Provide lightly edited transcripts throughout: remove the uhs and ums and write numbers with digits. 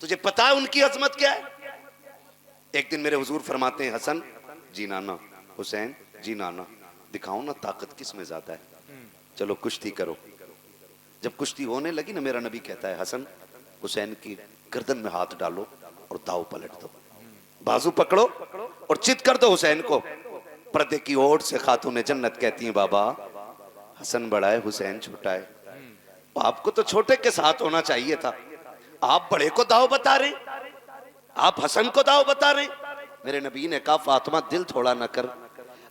तुझे पता है उनकी अजमत क्या है? एक दिन मेरे हुजूर फरमाते हैं, हसन जी नाना, हुसैन जी नाना, दिखाओ ना ताकत किस में ज्यादा है, चलो कुश्ती करो। जब कुश्ती होने लगी ना, मेरा नबी कहता है, हसन हुसैन की गर्दन में हाथ डालो और दाव पलट दो, बाजू पकड़ो और चित कर दो हुसैन को। पर्दे की ओर से खातून जन्नत कहती हैं, बाबा हसन बड़ा है, हुसैन छोटा है। आपको तो छोटे के साथ होना चाहिए था, आप बड़े को दाव बता रहे, आप हसन को दाव बता रहे। मेरे नबी ने कहा, फातिमा दिल थोड़ा न कर,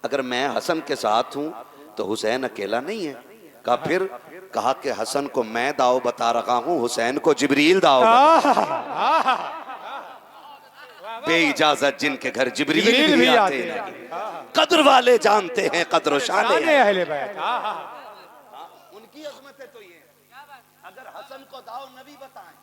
अगर मैं हसन के साथ हूं तो हुसैन अकेला नहीं है। कहा फिर? कहा कि हसन को मैं दाव बता रहा हूं, हुसैन को जिब्रील दाव बता। बेइजाजत जिनके घर जिब्रील भी आते हैं, कद्र वाले जानते हैं कद्र शान अहले बैत। उनकी अजमत है। तो ये अगर हसन को दाव नबी बताएं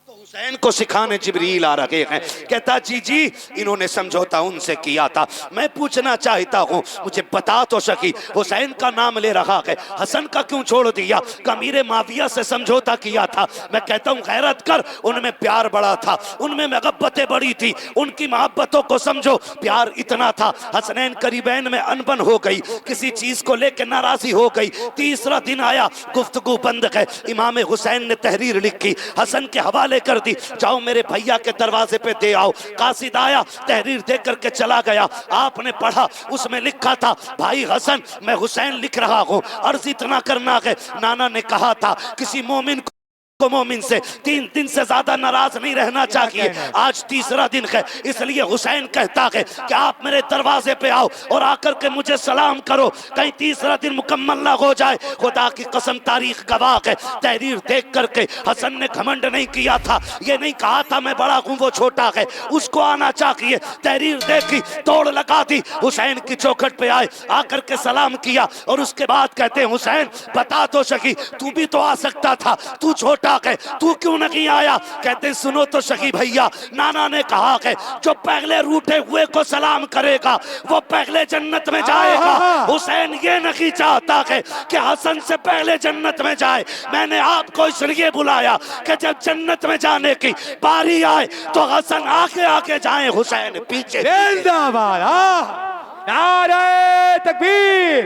तो हुसैन को सिखाने जिब्रील आ रहे हैं। कहता जी जी इन्होंने समझौता उनसे किया था, मैं पूछना चाहता हूँ, मुझे बता तो सकी, हुसैन का नाम ले रहा है, हसन का क्यों छोड़ दिया? का मीरे माविया से समझौता किया था। मैं कहता हूँ गैरत कर, उनमें प्यार बड़ा था, उनमें मोहब्बतें बड़ी थी, उनकी मोहब्बतों को समझो, प्यार इतना था। हसनैन करीबैन में अनबन हो गई, किसी चीज को लेकर नाराजी हो गई। तीसरा दिन आया, गुफ्तगू बंद है। इमाम हुसैन ने तहरीर लिखी, हसन के हवाले कर दी, जाओ मेरे भैया के दरवाजे पे दे आओ। कासिद आया, तहरीर दे करके चला गया। आपने पढ़ा, उसमें लिखा था, भाई हसन मैं हुसैन लिख रहा हूं, अर्ज इतना करना है, नाना ने कहा था किसी मोमिन को मोमिन से 3 दिन से ज्यादा नाराज नहीं रहना चाहिए। आज तीसरा दिन है, इसलिए हुसैन कहता है कि आप मेरे दरवाजे पे आओ और आकर के मुझे सलाम करो, कहीं तीसरा दिन मुकम्मल ना हो जाए। खुदा की कसम तारीख गवाह है, तहरीर देख करके हसन ने घमंड नहीं किया था, ये नहीं कहा था मैं बड़ा हूं वो छोटा है, उसको आना चाहिए। तहरीर देखी, तोड़ लगा दी, हुसैन की चौखट पे आए, आकर के सलाम किया और उसके बाद कहते हैं, हुसैन बता तो सकी, तू भी तो आ सकता था, तू छोटा है, तू क्यों नहीं आया? कहते सुनो तो सही भैया, नाना ने कहा है जो पहले रूठे हुए को सलाम करेगा वो पहले जन्नत में जाएगा। हुसैन ये नहीं चाहता है कि हसन से पहले जन्नत में जाए। मैंने आपको इसलिए बुलाया कि जब जन्नत में जाने की बारी आए तो हसन आगे आगे जाए, हुसैन पीछे। जिंदाबाद, नारे तकबीर,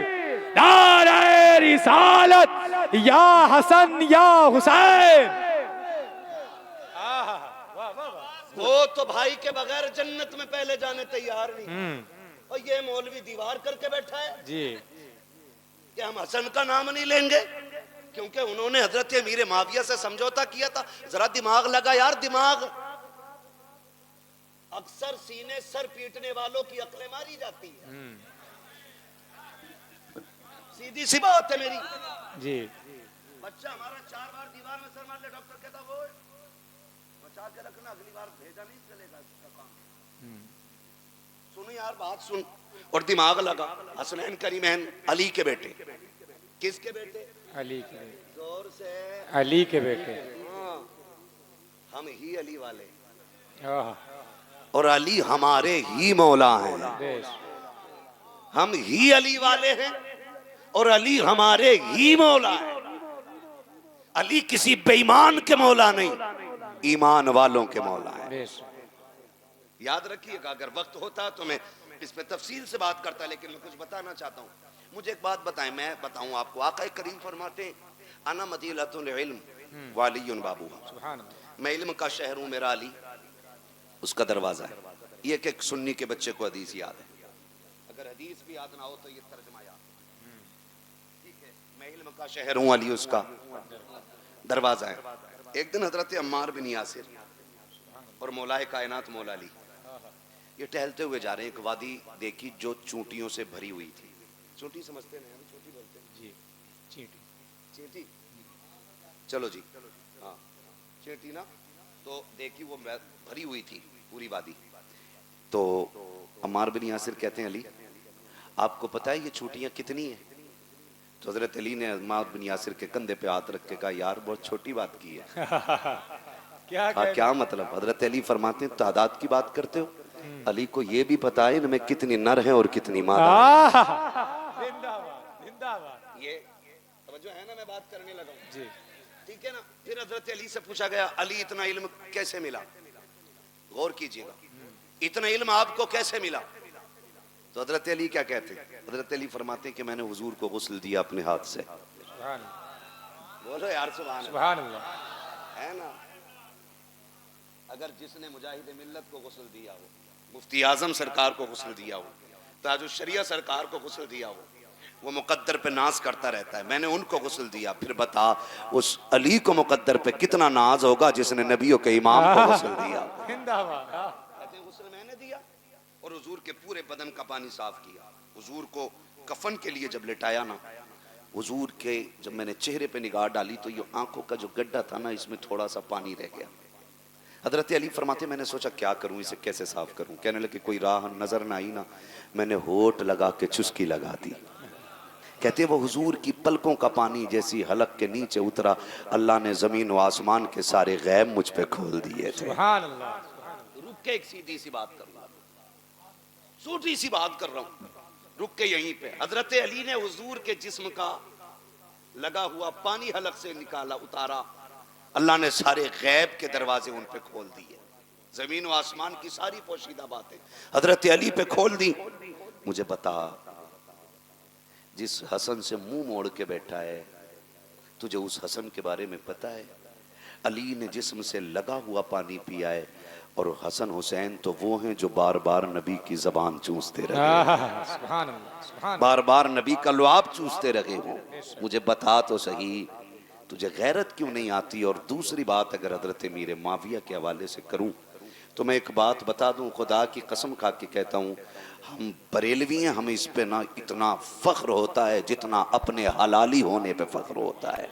नारे रिसालत, या हसन या हुसैन। वो तो भाई के बगैर जन्नत में पहले जाने तैयार नहीं, और ये मौलवी दीवार करके बैठा है जी कि हम हसन का नाम नहीं लेंगे क्योंकि उन्होंने हजरत अमीर माविया से समझौता किया था। जरा दिमाग लगा यार, दिमाग। अक्सर सीने सर पीटने वालों की अक्लें मारी जाती है, सीधी सी बात है मेरी जी। बच्चा हमारा 4 बार दीवार में सर मार ले, डॉक्टर कहता वो बचा के रखना, अगली बार भेजा नहीं चलेगा इसका काम। सुनो यार बात सुन, और दिमाग लगा। हसनैन करीमैन अली के बेटे, किसके बेटे? अली के बेटे, जोर से। अली के बेटे। हम ही अली वाले, आहा, और अली हमारे ही मौला हैं। बेश, हम ही अली वाले हैं और अली हमारे ही मौला है। अली किसी बेईमान के मौला नहीं, ईमान वालों के मौला है। बेश। याद रखिएगा, अगर वक्त होता तो मैं इस पे तफसील से बात करता, लेकिन मैं कुछ बताना चाहता हूँ। मुझे एक बात बताएं, मैं बताऊं आपको। आका करीम फरमाते हैं, अना मदीनतुल इल्म वालियुन बाबूहा, सुभान अल्लाह, मैं इल्म का शहर हूँ, मेरा अली उसका दरवाजा है। ये एक सुन्नी के बच्चे को हदीस याद है, अगर हदीस भी याद ना हो तो ये तर्जुमा याद, ठीक है। मैं इल्म का शहर हूँ, अली उसका दरवाजा है। एक दिन हजरत अम्मार बिन यासिर और मौलाए कायनात मौला अली ये टहलते हुए जा रहे हैं। एक वादी देखी जो चूंटियों से भरी हुई थी। चूंटी समझते हैं, हम चूंटी बोलते हैं जी, चींटी, चींटी, चलो जी, हाँ चींटी ना। तो देखी वो भरी हुई थी पूरी वादी। तो अम्मार बिन यासिर कहते हैं, अली आपको पता है ये चूंटियां कितनी है? तो हजरत अली ने अम्मार बिन यासिर के कंधे पे हाथ रख के कहा, यार बहुत छोटी बात की है। क्या मतलब? हजरत अली फरमाते हैं, तादाद की बात करते हो? अली को ये भी पता है इनमें कितनी नर है और कितनी मादा है। जिंदाबाद, जिंदाबाद। ये समझो है ना, मैं बात करने लगा हूं जी, ठीक है ना। फिर हजरत अली से पूछा गया, अली इतना इल्म कैसे मिला? गौर कीजिएगा, इतना इल्म आपको कैसे मिला? तो हजरत अली क्या कहते हैं? हजरत अली फरमाते हैं कि मैंने हुजूर को गुस्ल दिया अपने हाथ से। सुभान बोलो यार सुभान सुभान अल्लाह। है ना। अगर जिसने मुजाहिद मिल्लत को गुस्ल दिया हो, मुफ्ती आजम सरकार को गुस्ल दिया हो, ताजुल शरिया सरकार को गुस्ल दिया हो, वो मुकद्दर पे नाज करता रहता है, मैंने उनको गुस्ल दिया। फिर बता उस अली को मुकद्दर पे कितना नाज होगा जिसने नबियों के इमाम को गुस्ल दिया। जिंदाबाद। कहते हैं गुस्ल मैंने दिया और हुजूर के पूरे बदन का पानी साफ किया। हुजूर को कफन के लिए जब लिटाया ना, हुजूर के जब मैंने चेहरे पे निगाह डाली तो ये आंखों का जो गड्ढा था ना, इसमें थोड़ा सा पानी रह गया। हजरत अली फरमाते मैंने सोचा क्या करूं, इसे कैसे साफ करूं। कहने लगे कोई राह नजर ना आई ना, मैंने होठ लगा के चुस्की लगा दी। कहते वो हुजूर की पलकों का पानी जैसी हलक के नीचे उतरा, अल्लाह ने जमीन व आसमान के सारे गैब मुझ पे खोल दिए थे। सुभान अल्लाह। रुक के एक सीधी सी बात कर रहा हूं, छोटी सी बात कर रहा हूं, रुक के यहीं पे। हजरत अली ने हुजूर के जिस्म का लगा हुआ पानी हलक से निकाला, उतारा, अल्लाह ने सारे गैब के दरवाजे उन पे खोल दिए। जमीन व आसमान की सारी पोशीदा बातें हजरत अली पे खोल दी। मुझे बता, जिस हसन से मुंह मोड़ के बैठा है, तुझे उस हसन के बारे में पता है? अली ने जिस्म से लगा हुआ पानी पिया है, और हसन हुसैन तो वो हैं जो बार बार नबी की जबान चूसते रहे, सुभान अल्लाह। सुभान बार बार नबी का लुआब चूसते रहे हो। मुझे बता तो सही, तुझे गैरत क्यों नहीं आती? और दूसरी बात, अगर हजरत मीर माविया के हवाले से करूं तो मैं एक बात बता दूं, खुदा की कसम खा के कहता हूं, हम बरेलवी हैं, हमें इस पे ना इतना फख्र होता है जितना अपने हलाली होने पे फख्र होता है।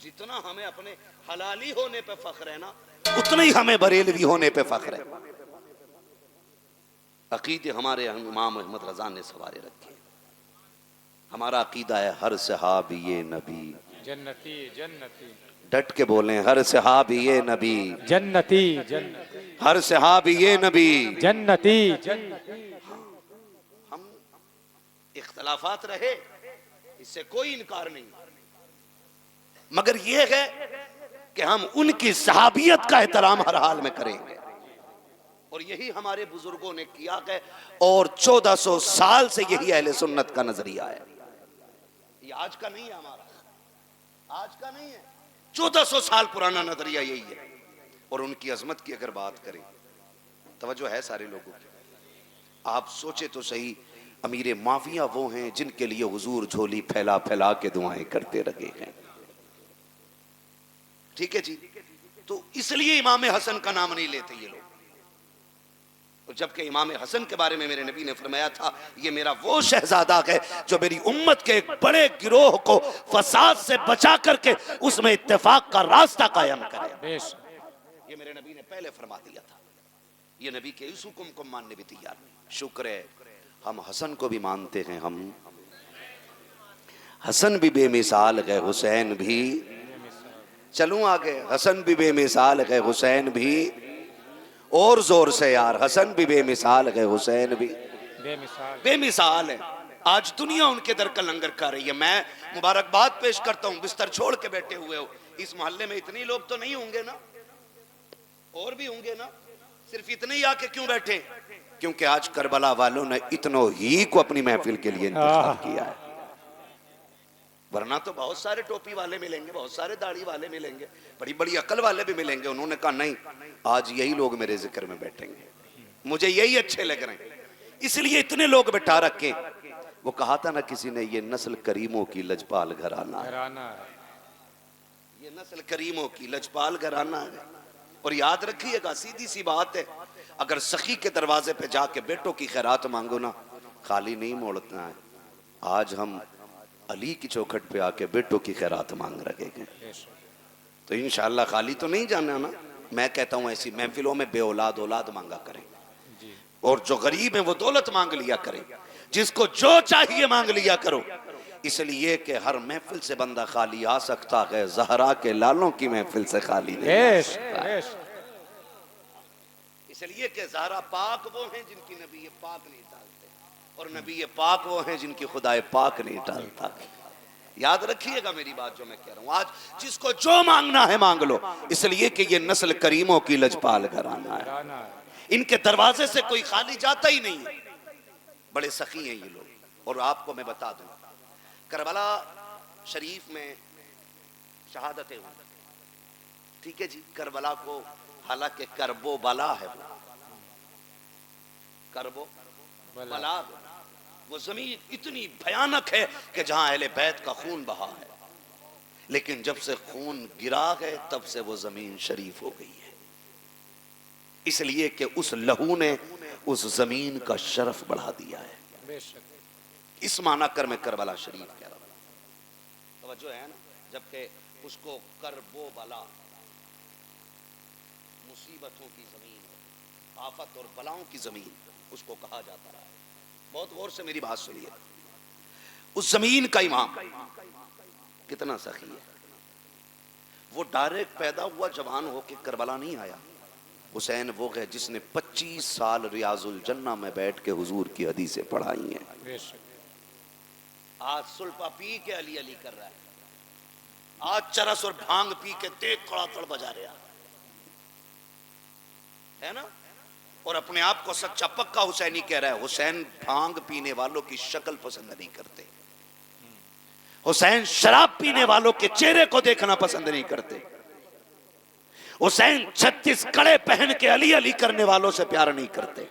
जितना हमें अपने हलाली होने पे फख्र है ना, उतना ही हमें बरेलवी होने पे फख्र है। अकीदे हमारे इमाम अहमद रजा ने सवारे रखे। हमारा अकीदा है हर सहाबी ये नबी जन्नती जन्नती। डट के बोलें, हर सहाबी ये नबी जन्नती जन्नती। हर सहाबी ये नबी जन्नती जन्नती। हम इख्तलाफात रहे, इससे कोई इनकार नहीं, मगर यह है कि हम उनकी सहाबियत का एहतराम हर हाल में करेंगे। और यही हमारे बुजुर्गों ने किया है, और 1400 साल से यही अहले सुन्नत का नजरिया है। ये आज का नहीं है, हमारा आज का नहीं है, 1400 साल पुराना नजरिया यही है। और उनकी अजमत की अगर बात करें, तवज्जो है सारे लोगों की, आप सोचे तो सही, अमीर माविया वो हैं जिनके लिए हुजूर झोली फैला फैला के दुआएं करते रहे हैं। ठीक है जी, तो इसलिए इमाम हसन का नाम नहीं लेते ये लोग। और जबकि इमाम हसन के बारे में मेरे नबी ने फरमाया था, ये मेरा वो शहजादा है जो मेरी उम्मत के एक बड़े गिरोह को फसाद से बचा करके उसमें इत्तेफाक का रास्ता कायम करे। ये मेरे नबी ने पहले फरमा दिया था। ये नबी के इस हुक्म को मानने भी तैयार नहीं। शुक्र है हम हसन को भी मानते हैं। हम हसन भी बेमिसाल है, हुसैन भी, चलूं आगे, हसन भी बेमिसाल है, हुसैन भी, और जोर से यार, हसन भी बेमिसाल है, हुसैन भी बेमिसाल है। आज दुनिया उनके दर का लंगर खा रही है। मैं मुबारकबाद पेश करता हूं, बिस्तर छोड़ के बैठे हुए हो। इस मोहल्ले में इतने लोग तो नहीं होंगे ना, और भी होंगे ना, सिर्फ इतने ही आके क्यों बैठे? क्योंकि आज करबला वालों ने इतनों ही को अपनी महफिल के लिए इंतखाब किया है। वरना तो बहुत सारे टोपी वाले मिलेंगे, बहुत सारे दाढ़ी वाले मिलेंगे, बड़ी बड़ी अकल वाले भी मिलेंगे। उन्होंने कहा नहीं, आज यही लोग मेरे जिक्र में बैठेंगे, मुझे यही अच्छे लग रहे हैं, इसलिए इतने लोग बैठा रखे। वो कहा था ना किसी ने, ये नस्ल करीमों की लजपाल घराना है, ये नस्ल करीमों की लजपाल घराना है। और याद रखिएगा, सीधी सी बात है, अगर सखी के दरवाजे पे जाके बेटों की खैरात मांगो ना, खाली नहीं मोड़ना है। आज हम अली की चौखट पे आके बेटों की खैरात मांग रहे हैं, तो इंशाअल्लाह खाली तो नहीं जाना ना। मैं कहता हूं ऐसी महफिलों में बेऔलाद औलाद मांगा करें, और जो गरीब है वो दौलत मांग लिया करें, जिसको जो चाहिए मांग लिया करो। इसलिए कि हर महफिल से बंदा खाली आ सकता है, ज़हरा के लालों की महफिल से खाली नहीं आ सकता। इसलिए कि ज़हरा पाक वो हैं जिनकी नबी पाक नहीं डालते, और नबी पाक वो हैं जिनकी खुदाए पाक नहीं डालता। याद रखिएगा मेरी बात जो मैं कह रहा हूं। आज जिसको जो मांगना है मांग लो, इसलिए कि ये नस्ल करीमों की लजपाल घराना है। घराना है। इनके दरवाजे से कोई खाली जाता ही नहीं है। बड़े सखी हैं ये लोग। और आपको मैं बता दूं, करबला शरीफ में शहादतें हुई, ठीक है जी। करबला को हालांकि करबो बला है, वो करबो बला, वो जमीन इतनी भयानक है कि जहां अहले बैत का खून बहा है, लेकिन जब से खून गिरा है तब से वो जमीन शरीफ हो गई है, इसलिए कि उस लहू ने उस जमीन का शरफ बढ़ा दिया है। इस माना कर मैं करबला शरीफ कह रहा हूं, तो जो है ना, जबकि उसको करबो बला मुसीबतों की जमीन, आफत और बलाओं की जमीन उसको कहा जाता रहा है। बहुत गौर से मेरी बात सुनिए। उस जमीन का इमाम कितना सखी है। वो डायरेक्ट पैदा हुआ जवान होके करबला नहीं आया। हुसैन वो है जिसने 25 साल रियाजुल जन्ना में बैठ के हुजूर की हदीसें पढ़ाई हैं। आज सुल्फा पी के अली अली कर रहा है, आज चरस और भांग पी के तेज थोड़ा थोड़ा बजा रहा है ना, और अपने आप को सच्चा पक्का हुसैनी कह रहा है। हुसैन भांग पीने वालों की शक्ल पसंद नहीं करते, हुसैन शराब पीने वालों के चेहरे को देखना पसंद नहीं करते, हुसैन 36 कड़े पहन के अली अली करने वालों से प्यार नहीं करते,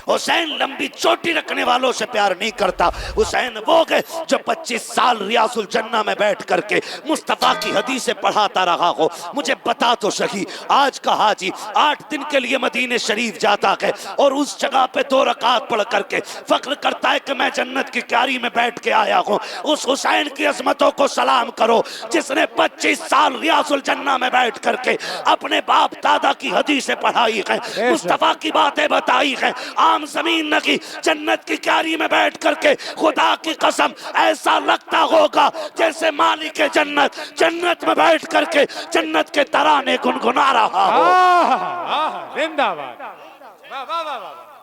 हुसैन लंबी चोटी रखने वालों से प्यार नहीं करता। हुसैन वो है जो 25 साल रियाजुल जन्ना में बैठ करके मुस्तफा की हदीसें पढ़ाता रहा हो। मुझे बता तो सही, आज का हाजी 8 दिन के लिए मदीने शरीफ जाता है और उस जगह पे 2 रकात पढ़ करके फख्र करता है कि मैं जन्नत की क्यारी में बैठ के आया हूं। उस हुसैन की अजमतों को सलाम करो जिसने 25 साल रियाजुल जन्ना में बैठ करके अपने बाप दादा की हदीसें पढ़ाई है, मुस्तफा की बातें बताई है। आम जमीन न की जन्नत की क्यारी में बैठ करके खुदा की कसम ऐसा लगता होगा जैसे मालिक जन्नत जन्नत में बैठ करके जन्नत के तराने गुनगुना रहा हो। जिंदाबाद।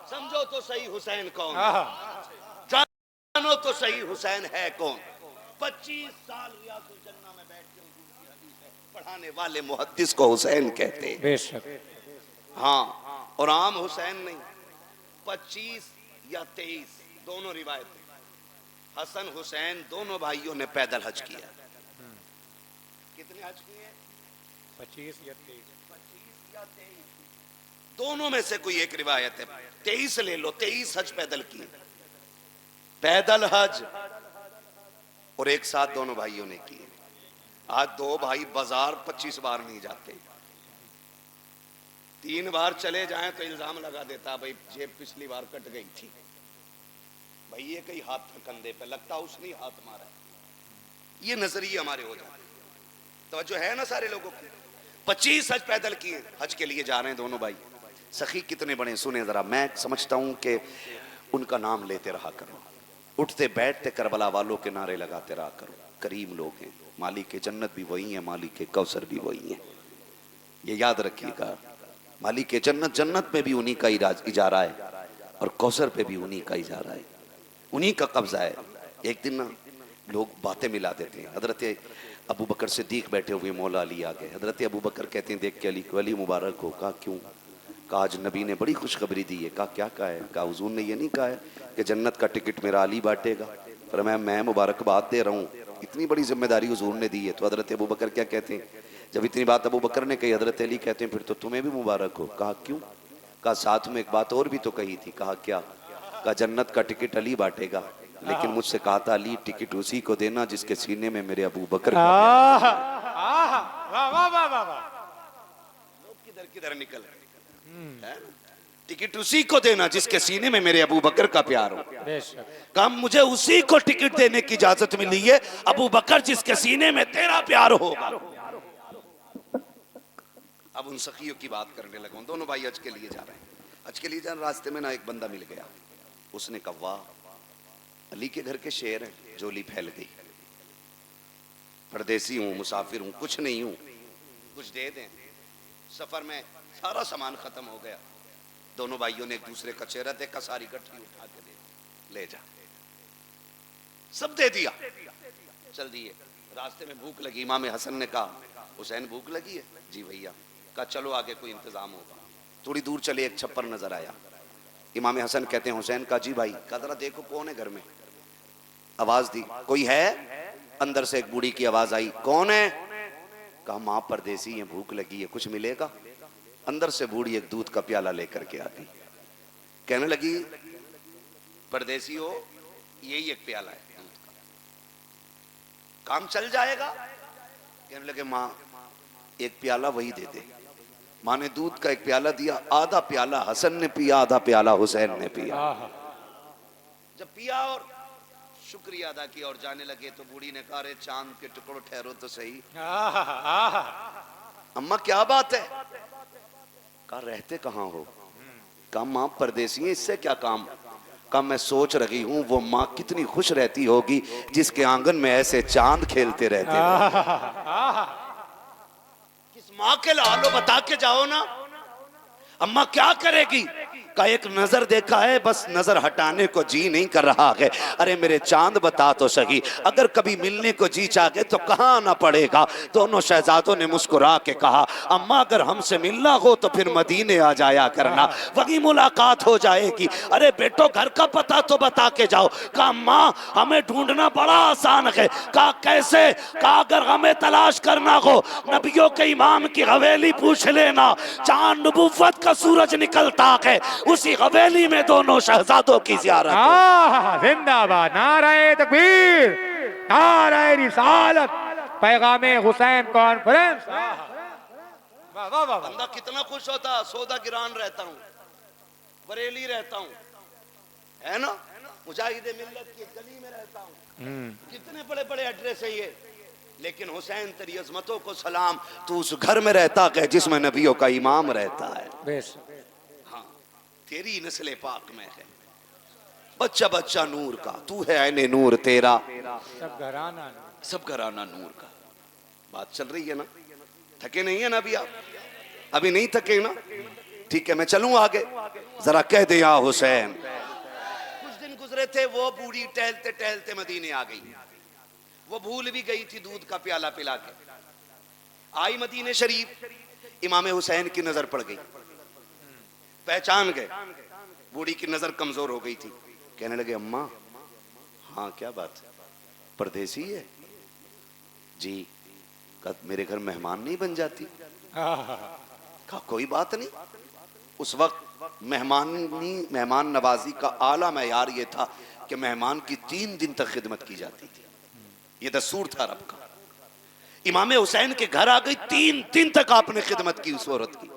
समझो तो सही हुसैन कौन, जानो तो सही हुसैन है कौन। 25 साल रियाजुल जन्ना में बैठ के हुजूर की हदीसें पढ़ाने वाले मुहद्दिस को हुसैन कहते हैं। बेशक। हाँ, और आम हुसैन नहीं, 25 या 23 दोनों रिवायत। हसन हुसैन दोनों भाइयों ने पैदल हज किया। कितने हज किए? 25 या 23। 25 या 23 दोनों में से कोई एक रिवायत है। 23 ले लो, 23 हज पैदल किए, पैदल हज, और एक साथ दोनों भाइयों ने किए। आज 2 भाई बाजार 25 बार नहीं जाते, 3 बार चले जाएं तो इल्जाम लगा देता भाई जेब पिछली बार कट गई थी, भाई ये कहीं हाथ था कंधे पे, लगता उसने हाथ मारा है। ये नजरिए हमारे हो जाते। तो जो है ना सारे लोगों की 25 हज पैदल किए, हज के लिए जा रहे हैं दोनों भाई। सखी कितने बड़े, सुने जरा। मैं समझता हूं कि उनका नाम लेते रहा करो, उठते बैठते करबला वालों के नारे लगाते रहा करो। करीम लोग हैं, मालिक के जन्नत भी वही है, मालिक के कौसर भी वही है, ये याद रखिएगा। मालिक के जन्नत, जन्नत में भी उन्हीं का इजारा है और कौसर पे भी उन्हीं का इजारा है, उन्हीं का कब्जा है। एक दिन ना लोग बातें मिला देते हैं। हजरत अबू बकर सिद्दीक बैठे हुए, मौला अली आ गए। हजरत अबू बकर कहते हैं देख के अली को, अली मुबारक हो। कहा क्यों? कहा आज नबी ने बड़ी खुशखबरी दी है। कहा क्या कहा है? कहा हुजूर ने ये नहीं कहा है कि जन्नत का टिकट मेरा अली बांटेगा? पर मैं मुबारकबाद दे रहा हूँ, इतनी बड़ी जिम्मेदारी हुजूर ने दी है। तो हजरत अबू बकर क्या कहते हैं, जब इतनी बात अबू बकर ने कही, हजरत अली कहते हैं फिर तो तुम्हें भी मुबारक हो। कहा क्यों? कहा साथ में एक बात और भी तो कही थी। कहा क्या? कहा जन्नत का टिकट अली बांटेगा, लेकिन मुझसे कहा था अली टिकट उसी को देना जिसके सीने में मेरे अबू बकर का प्यार है। लोग किधर किधर निकल रहे, टिकट उसी को देना जिसके सीने में मेरे अबू बकर का प्यार हो। कहा मुझे उसी को टिकट देने की इजाजत मिली है, अबू बकर जिसके सीने में तेरा प्यार होगा। अब उन सखियों की बात करने लगा। दोनों भाई हज के लिए जा रहे हैं, हज के लिए जा रहे, रास्ते में ना एक बंदा मिल गया। उसने कहा वाह अली के घर के शेर हैं। झोली फैल गई, परदेसी हूं, मुसाफिर हूं, कुछ नहीं हूं, कुछ दे दें। सफर में सारा सामान खत्म हो गया। दोनों भाइयों ने एक दूसरे का चेहरा देखा, सारी गठरी उठा के ले जा, सब दे दिया। चल दिए। रास्ते में भूख लगी, इमाम हसन ने कहा हुसैन भूख लगी है? जी भैया। कहा चलो आगे कोई इंतजाम होगा। थोड़ी दूर चले, एक छप्पर नजर आया। इमाम हसन कहते हैं हुसैन का जी भाई। कहा जरा देखो कौन है घर में। आवाज दी, कोई है? अंदर से एक बूढ़ी की आवाज आई, कौन है? कहा माँ परदेसी है, भूख लगी है, कुछ मिलेगा? अंदर से बूढ़ी एक दूध का प्याला लेकर के आती, कहने लगी परदेसी हो, यही एक प्याला है दूध का, काम चल जाएगा? कहने लगे माँ एक प्याला वही दे दे। माँ ने दूध का एक प्याला दिया, आधा प्याला हसन ने पिया, आधा प्याला हुसैन ने पिया। जब पिया और शुक्रिया अदा किया और जाने लगे तो बूढ़ी ने कहा, अरे चांद के टुकड़ों ठहरो तो सही। अम्मा क्या बात है? कहा रहते कहाँ हो? कहा माँ परदेसी है, इससे क्या काम? कहा मैं सोच रही हूँ वो माँ कितनी खुश रहती होगी जिसके आंगन में ऐसे चांद खेलते रहते हो। किस माँ के लालो बता के जाओ ना। अम्मा क्या करेगी? का एक नजर देखा है, बस नजर हटाने को जी नहीं कर रहा है। अरे मेरे चांद बता तो सही, अगर कभी मिलने को जी चाहे तो कहाँ आना पड़ेगा? दोनों शहजादों ने मुस्कुरा के कहा, अम्मा अगर हमसे मिलना हो तो फिर मदीने आ जाया करना, वही मुलाकात हो जाएगी। अरे बेटो घर का पता तो बता के जाओ। कहा अम्मा हमें ढूंढना बड़ा आसान है। कहा कैसे? कहा अगर हमें तलाश करना हो नबियों के इमाम की हवेली पूछ लेना, जहां नबुव्वत का सूरज निकलता है उसी हवेली में दोनों शहजादों की जियारत। जिंदाबाद, नाराए तकबीर, नाराए रिसालत, पैगामे हुसैन कॉन्फ्रेंस। बंदा कितना खुश होता, सौदा गिरान रहता हूँ, बरेली रहता हूँ, है ना, मुजाहिदे मिल्लत की गली में रहता हूँ, कितने बड़े बड़े एड्रेस है ये, लेकिन हुसैन तेरी अजमतों को सलाम, तू उस घर में रहता है जिसमें नबियों का इमाम रहता है। तेरी नस्ल पाक में है, बच्चा बच्चा नूर का, तू है ऐने नूर तेरा, सब घराना नूर का। बात चल रही है ना? थके नहीं है ना अभी आप? अभी नहीं थके ना? ठीक है मैं चलूं आगे, जरा कह दे या हुसैन। कुछ दिन गुजरे थे, वो बूढ़ी टहलते टहलते मदीने आ गई। वो भूल भी गई थी दूध का प्याला पिला के। आई मदीने शरीफ, इमाम हुसैन की नजर पड़ गई, पहचान गए। बूढ़ी की नजर कमजोर हो गई थी, कहने लगे अम्मा हाँ क्या बात है? परदेसी है? जी। कहा मेरे घर मेहमान नहीं बन जाती? कहा कोई बात नहीं। उस वक्त मेहमान नवाजी का आला मयार ये था कि मेहमान की 3 दिन तक खिदमत की जाती थी, ये दस्तूर था रब का। इमाम हुसैन के घर आ गई, 3 दिन तक आपने खिदमत की उस औरत की।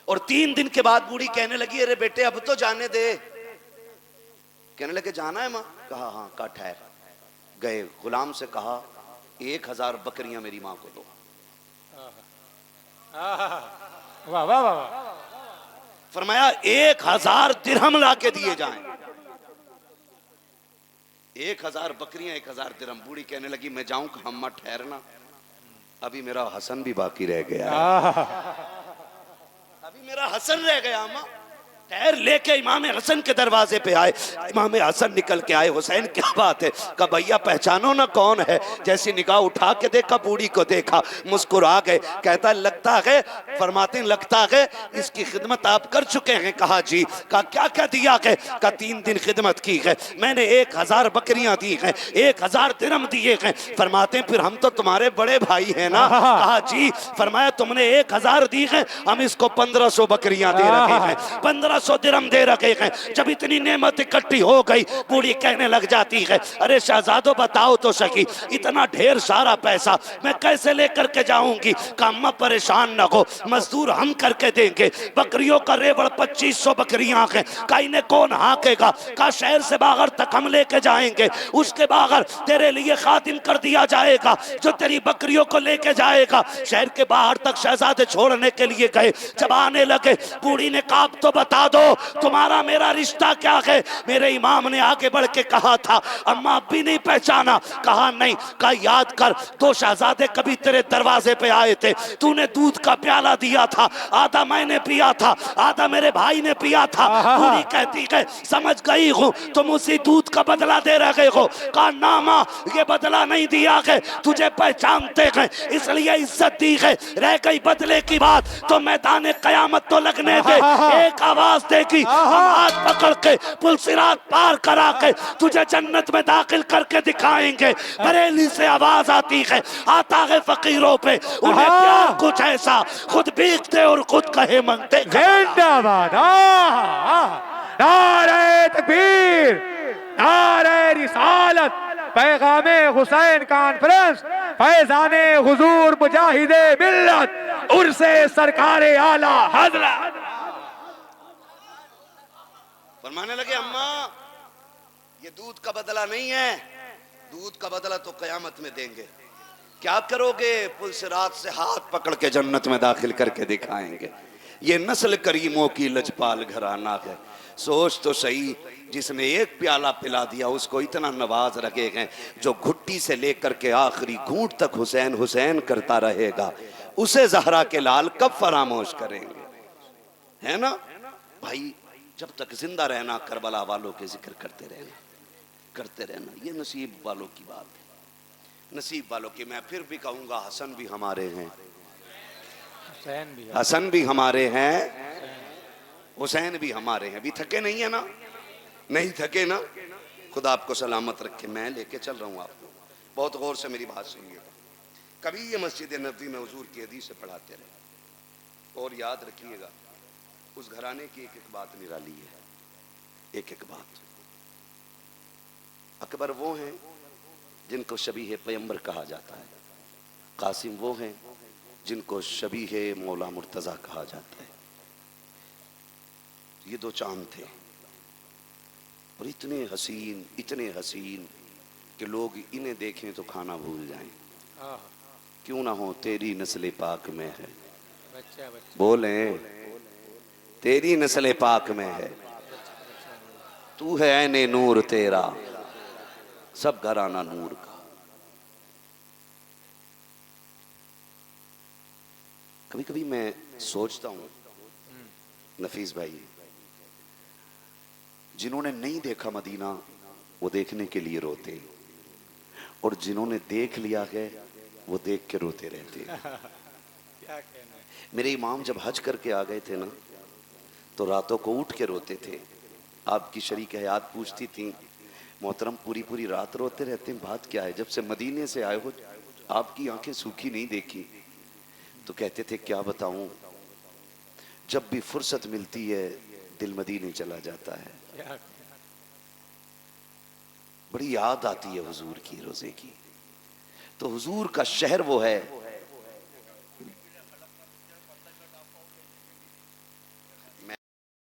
और 3 दिन के बाद बूढ़ी कहने लगी अरे बेटे अब तो जाने दे। कहने लगे जाना है माँ? कहा हाँ। कहा ठहर। गए, गुलाम से कहा 1000 बकरियां मेरी माँ को दो। वाह वाह वाह। फरमाया 1000 दिरहम ला के दिए जाएं। 1000 बकरियां 1000 दिरहम। बूढ़ी कहने लगी मैं जाऊं? कहा अम्मा ठहरना, अभी मेरा हसन भी बाकी रह गया है, अभी मेरा हसन रह गया अम्मा। ठहर। लेके इमाम हसन के दरवाजे पे आए। इमाम हसन निकल के आए। हुसैन क्या बात है? कहा भैया पहचानो ना कौन है? जैसी निगाह उठा के देखा, बूढ़ी को देखा, मुस्कुरा गए। कहता लगता है, फरमाते लगता है इसकी खिदमत आप कर चुके हैं। कहा जी। कहा क्या क्या दिया है? कहा 3 दिन खिदमत की है, मैंने 1000 बकरियां दी हैं, 1000 दिरहम दिए हैं। फरमाते फिर हम तो तुम्हारे बड़े भाई हैं ना? कहा जी। फरमाया तुमने 1000 दी है, हम इसको 1500 बकरियां दे रहे हैं, 1500 दिरहम दे रखे हैं। जब इतनी नेमत इकट्ठी हो गई, बूढ़ी कहने लग जाती है अरे शहजादो बताओ तो सही, इतना ढेर सारा पैसा मैं कैसे लेकर के जाऊंगी? कहा अम्मा परेशान न हो, मजदूर हम करके देंगे। बकरियों का रेवड़ 2500 बकरियां हैं, का इन्हें कौन हाकेगा? कहा शहर से बाहर तक हम लेके जाएंगे, उसके बाहर तेरे लिए खादिम कर दिया जाएगा जो तेरी बकरियों को लेके जाएगा। शहर के बाहर तक शहजादे छोड़ने के लिए गए। जब आने लगे, बूढ़ी ने कहा तो बता दो तुम्हारा मेरा रिश्ता क्या है। मेरे इमाम ने आगे बढ़ के कहा था, अम्मा अब भी नहीं पहचाना? कहा नहीं। कहा याद कर, 2 शहजादे कभी तेरे दरवाजे पे आए थे, तूने दूध का प्याला दिया था, आधा मैंने पिया था, आधा मेरे भाई ने पिया था। पूरी कहती है समझ गई हूँ तुम उसी दूध का बदला दे रहे हो। कहा ना माँ, ये बदला नहीं दिया है, तुझे पहचानते हैं इसलिए इज्जत दी है। रह गई बदले की बात तो मैदान कयामत तो लगने दे। एक आवाज देगी, हम हाथ पकड़ के पुल सिरात पार करा के तुझे जन्नत में दाखिल करके दिखाएंगे। बरेली से आवाज आती है, आता है फकीरों पे उन्हें प्यार कुछ ऐसा, खुद भीगते और खुद कहे मंगते। जिंदाबाद। नारे तकबीर, नारे रिसालत, पैगामे हुसैन कॉन्फ्रेंस, फैजाने हुजूर मुजाहिदे मिल्लत, उर्से सरकारे आला हजरत। फरमाने लगे अम्मा ये दूध का बदला नहीं है, दूध का बदला तो कयामत में देंगे। क्या करोगे? पुल सिरात से हाथ पकड़ के जन्नत में दाखिल करके दिखाएंगे। ये नस्ल करीमों की लजपाल घराना है। सोच तो सही, जिसने एक प्याला पिला दिया उसको इतना नवाज रखे हैं, जो घुट्टी से लेकर के आखिरी घूंट तक हुसैन हुसैन करता रहेगा, उसे जहरा के लाल कब फरामोश करेंगे? है ना भाई? जब तक जिंदा रहना करबला वालों के जिक्र करते रहना, करते रहना। ये नसीब वालों की बात है, नसीब वालों की। मैं फिर भी कहूंगा हसन भी हमारे हैं, हसन भी हमारे हैं, हुसैन भी हमारे हैं। अभी थके नहीं है ना? नहीं थके ना? खुदा आपको सलामत रखे। मैं लेके चल रहा हूँ आपको, बहुत गौर से मेरी बात सुनिएगा। कभी ये मस्जिद नबवी में हुजूर की हदीस से पढ़ाते रहे और याद रखिएगा, उस घराने की एक एक बात निराली है, एक एक बात। अकबर वो हैं जिनको शबीह पैगंबर कहा जाता है, कासिम वो हैं जिनको शबीह मौला मुर्तजा कहा जाता है। ये 2 चांद थे और इतने हसीन कि लोग इन्हें देखें तो खाना भूल जाएं। क्यों ना हो तेरी नस्ल पाक में है, बोले तेरी नस्ल पाक में है, तू है ऐने नूर तेरा, सब घराना नूर का। कभी कभी मैं सोचता हूं नफीस भाई, जिन्होंने नहीं देखा मदीना वो देखने के लिए रोते, और जिन्होंने देख लिया है वो देख के रोते रहते। मेरे इमाम जब हज करके आ गए थे ना, तो रातों को उठ के रोते थे। आपकी शरीक हयात पूछती थी, मोहतरम पूरी रात रोते रहते हैं, बात क्या है? जब से मदीने से आए हो आपकी आंखें सूखी नहीं देखी। तो कहते थे क्या बताऊं, जब भी फुर्सत मिलती है दिल मदीने चला जाता है, बड़ी याद आती है हुजूर की रोजे की। तो हुजूर का शहर वो है